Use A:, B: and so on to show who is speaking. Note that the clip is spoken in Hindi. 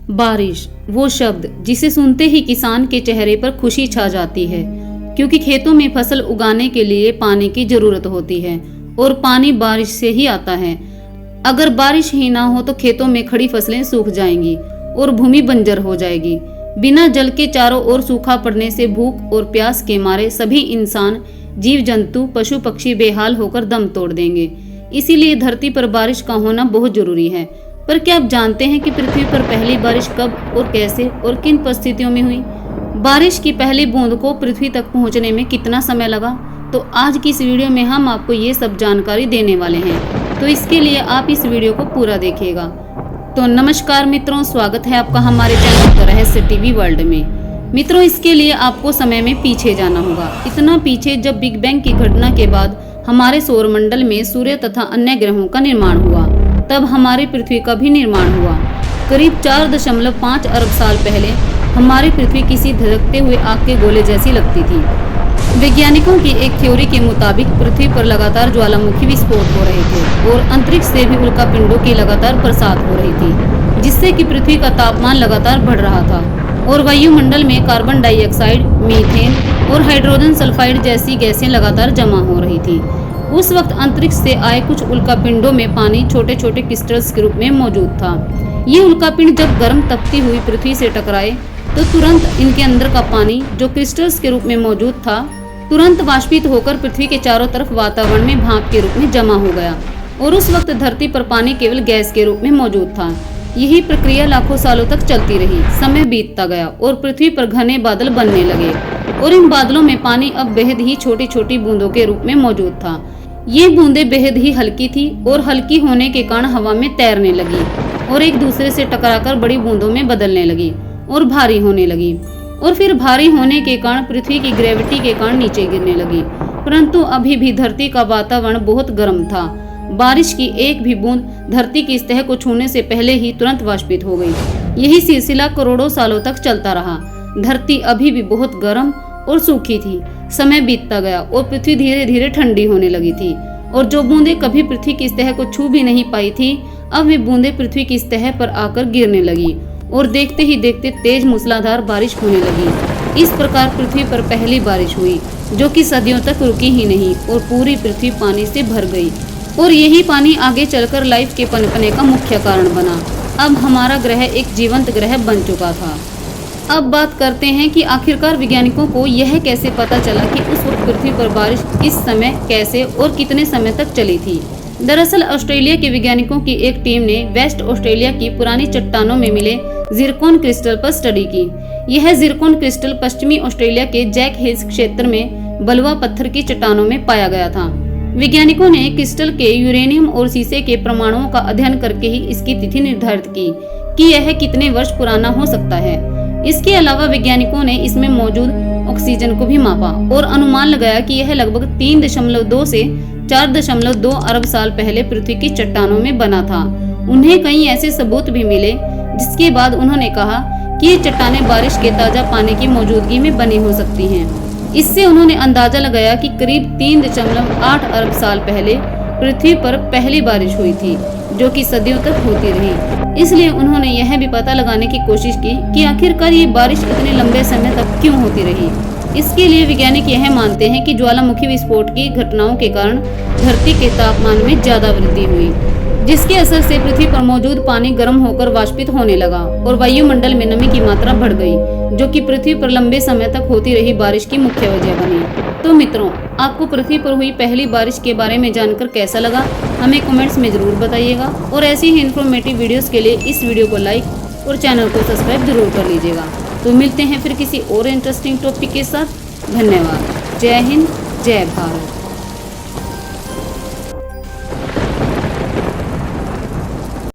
A: बारिश, वो शब्द जिसे सुनते ही किसान के चेहरे पर खुशी छा जाती है, क्योंकि खेतों में फसल उगाने के लिए पानी की जरूरत होती है और पानी बारिश से ही आता है। अगर बारिश ही ना हो तो खेतों में खड़ी फसलें सूख जाएंगी और भूमि बंजर हो जाएगी। बिना जल के चारों ओर सूखा पड़ने से भूख और प्यास के मारे सभी इंसान, जीव जंतु, पशु पक्षी बेहाल होकर दम तोड़ देंगे। इसीलिए धरती पर बारिश का होना बहुत जरूरी है। पर क्या आप जानते हैं कि पृथ्वी पर पहली बारिश कब और कैसे और किन परिस्थितियों में हुई? बारिश की पहली बूंद को पृथ्वी तक पहुंचने में कितना समय लगा? तो आज की इस वीडियो में हम आपको ये सब जानकारी देने वाले हैं, तो इसके लिए आप इस वीडियो को पूरा देखिएगा। तो नमस्कार मित्रों, स्वागत है आपका हमारे चैनल रहस्य टीवी वर्ल्ड में। मित्रों, इसके लिए आपको समय में पीछे जाना होगा, इतना पीछे जब बिग बैंग की घटना के बाद हमारे सौरमंडल में सूर्य तथा अन्य ग्रहों का निर्माण हुआ, तब हमारी पृथ्वी का भी निर्माण हुआ। करीब 4.5 अरब साल पहले हमारी पृथ्वी किसी धधकते हुए आग के गोले जैसी लगती थी। वैज्ञानिकों की एक थ्योरी के मुताबिक पृथ्वी पर लगातार ज्वालामुखी विस्फोट हो रहे थे और अंतरिक्ष से भी उल्कापिंडों की लगातार बरसात हो रही थी, जिससे कि पृथ्वी का तापमान लगातार बढ़ रहा था और वायुमंडल में कार्बन डाइऑक्साइड, मीथेन और हाइड्रोजन सल्फाइड जैसी गैसें लगातार जमा हो रही थी। उस वक्त अंतरिक्ष से आए कुछ उल्कापिंडों में पानी छोटे छोटे क्रिस्टल्स के रूप में मौजूद था। ये उल्कापिंड जब गर्म तपती हुई पृथ्वी से टकराए तो तुरंत इनके अंदर का पानी, जो क्रिस्टल्स के रूप में मौजूद था, तुरंत वाष्पित होकर पृथ्वी के चारों तरफ वातावरण में भाप के रूप में जमा हो गया और उस वक्त धरती पर पानी केवल गैस के रूप में मौजूद था। यही प्रक्रिया लाखों सालों तक चलती रही। समय बीतता गया और पृथ्वी पर घने बादल बनने लगे और इन बादलों में पानी अब बेहद ही छोटी छोटी बूंदों के रूप में मौजूद था। ये बूंदें बेहद ही हल्की थी और हल्की होने के कारण हवा में तैरने लगी और एक दूसरे से टकराकर बड़ी बूंदों में बदलने लगी और भारी होने लगी और फिर भारी होने के कारण पृथ्वी की ग्रेविटी के कारण नीचे गिरने लगी। परंतु अभी भी धरती का वातावरण बहुत गर्म था। बारिश की एक भी बूंद धरती की सतह को छूने से पहले ही तुरंत वाष्पित हो गई। यही सिलसिला करोड़ों सालों तक चलता रहा। धरती अभी भी बहुत गर्म और सूखी थी। समय बीतता गया और पृथ्वी धीरे धीरे ठंडी होने लगी थी और जो बूंदें कभी पृथ्वी की सतह को छू भी नहीं पाई थी, अब वे बूंदें पृथ्वी की सतह पर आकर गिरने लगी और देखते ही देखते तेज मूसलाधार बारिश होने लगी। इस प्रकार पृथ्वी पर पहली बारिश हुई, जो कि सदियों तक रुकी ही नहीं और पूरी पृथ्वी पानी से भर गई और यही पानी आगे चलकर लाइफ के पनपने का मुख्य कारण बना। अब हमारा ग्रह एक जीवंत ग्रह बन चुका था। अब बात करते हैं कि आखिरकार वैज्ञानिकों को यह कैसे पता चला कि उस वक्त पृथ्वी पर बारिश इस समय कैसे और कितने समय तक चली थी। दरअसल ऑस्ट्रेलिया के वैज्ञानिकों की एक टीम ने वेस्ट ऑस्ट्रेलिया की पुरानी चट्टानों में मिले जिरकोन क्रिस्टल पर स्टडी की। यह जिरकोन क्रिस्टल पश्चिमी ऑस्ट्रेलिया के जैक हिल्स क्षेत्र में बलुआ पत्थर की चट्टानों में पाया गया था। वैज्ञानिकों ने क्रिस्टल के यूरेनियम और सीसे के परमाणुओं का अध्ययन करके ही इसकी तिथि निर्धारित की कि यह कितने वर्ष पुराना हो सकता है। इसके अलावा वैज्ञानिकों ने इसमें मौजूद ऑक्सीजन को भी मापा और अनुमान लगाया कि यह लगभग 3.2 से 4.2 अरब साल पहले पृथ्वी की चट्टानों में बना था। उन्हें कई ऐसे सबूत भी मिले, जिसके बाद उन्होंने कहा कि ये चट्टानें बारिश के ताजा पानी की मौजूदगी में बनी हो सकती हैं। इससे उन्होंने अंदाजा लगाया कि करीब 3.8 अरब साल पहले पृथ्वी पर पहली बारिश हुई थी, जो कि सदियों तक होती रही। इसलिए उन्होंने यह भी पता लगाने की कोशिश की कि आखिरकार ये बारिश इतने लंबे समय तक क्यों होती रही। इसके लिए वैज्ञानिक यह मानते हैं कि ज्वालामुखी विस्फोट की घटनाओं के कारण धरती के तापमान में ज्यादा वृद्धि हुई, जिसके असर से पृथ्वी पर मौजूद पानी गर्म होकर वाष्पित होने लगा और वायुमंडल में नमी की मात्रा बढ़ गई, जो कि पृथ्वी पर लंबे समय तक होती रही बारिश की मुख्य वजह बनी। तो मित्रों, आपको पृथ्वी पर हुई पहली बारिश के बारे में जानकर कैसा लगा, हमें कमेंट्स में जरूर बताइएगा और ऐसी ही इन्फॉर्मेटिव वीडियोस के लिए इस वीडियो को लाइक और चैनल को सब्सक्राइब जरूर कर लीजिएगा। तो मिलते हैं फिर किसी और इंटरेस्टिंग टॉपिक के साथ। धन्यवाद। जय हिंद, जय भारत।